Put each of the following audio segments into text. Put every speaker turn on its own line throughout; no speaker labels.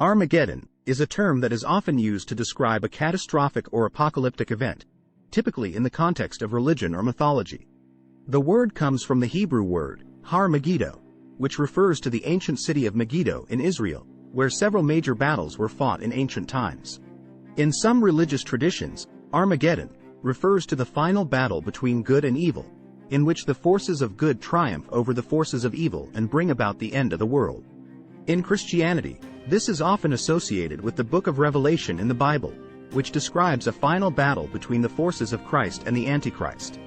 Armageddon is a term that is often used to describe a catastrophic or apocalyptic event, typically in the context of religion or mythology. The word comes from the Hebrew word, Harmagedōn, which refers to the ancient city of Megiddo in Israel, where several major battles were fought in ancient times. In some religious traditions, Armageddon refers to the final battle between good and evil, in which the forces of good triumph over the forces of evil and bring about the end of the world. In Christianity, this is often associated with the book of Revelation in the Bible, which describes a final battle between the forces of Christ and the Antichrist.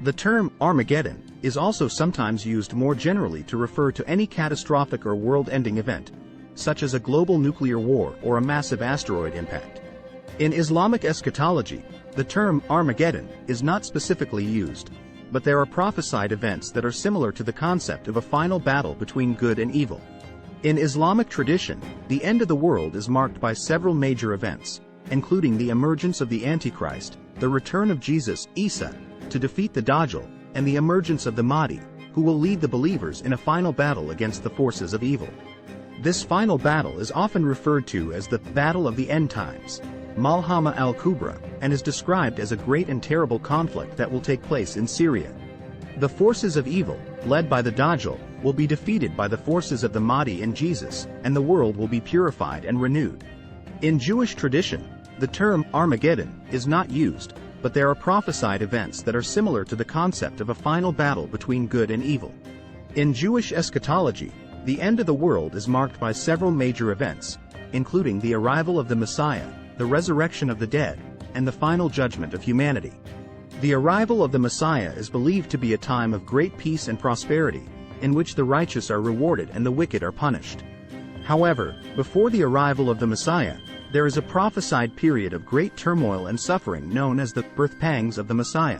The term Armageddon is also sometimes used more generally to refer to any catastrophic or world-ending event, such as a global nuclear war or a massive asteroid impact. In Islamic eschatology, the term Armageddon is not specifically used, but there are prophesied events that are similar to the concept of a final battle between good and evil. In Islamic tradition, the end of the world is marked by several major events, including the emergence of the Antichrist, the return of Jesus, Isa, to defeat the Dajjal, and the emergence of the Mahdi, who will lead the believers in a final battle against the forces of evil. This final battle is often referred to as the Battle of the End Times, Malhama al-Kubra, and is described as a great and terrible conflict that will take place in Syria. The forces of evil, led by the Dajjal, will be defeated by the forces of the Mahdi and Jesus, and the world will be purified and renewed. In Jewish tradition, the term Armageddon is not used, but there are prophesied events that are similar to the concept of a final battle between good and evil. In Jewish eschatology, the end of the world is marked by several major events, including the arrival of the Messiah, the resurrection of the dead, and the final judgment of humanity. The arrival of the Messiah is believed to be a time of great peace and prosperity, in which the righteous are rewarded and the wicked are punished. However, before the arrival of the Messiah, there is a prophesied period of great turmoil and suffering known as the birth pangs of the Messiah.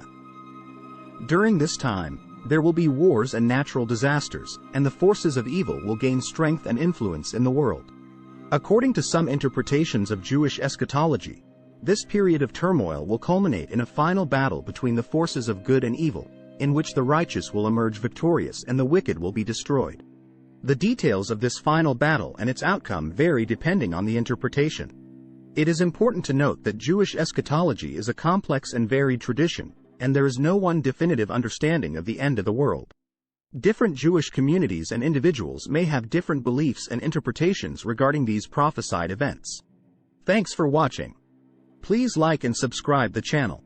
During this time, there will be wars and natural disasters, and the forces of evil will gain strength and influence in the world. According to some interpretations of Jewish eschatology, this period of turmoil will culminate in a final battle between the forces of good and evil, in which the righteous will emerge victorious and the wicked will be destroyed. The details of this final battle and its outcome vary depending on the interpretation. It is important to note that Jewish eschatology is a complex and varied tradition, and there is no one definitive understanding of the end of the world. Different Jewish communities and individuals may have different beliefs and interpretations regarding these prophesied events. Thanks for watching. Please like and subscribe the channel.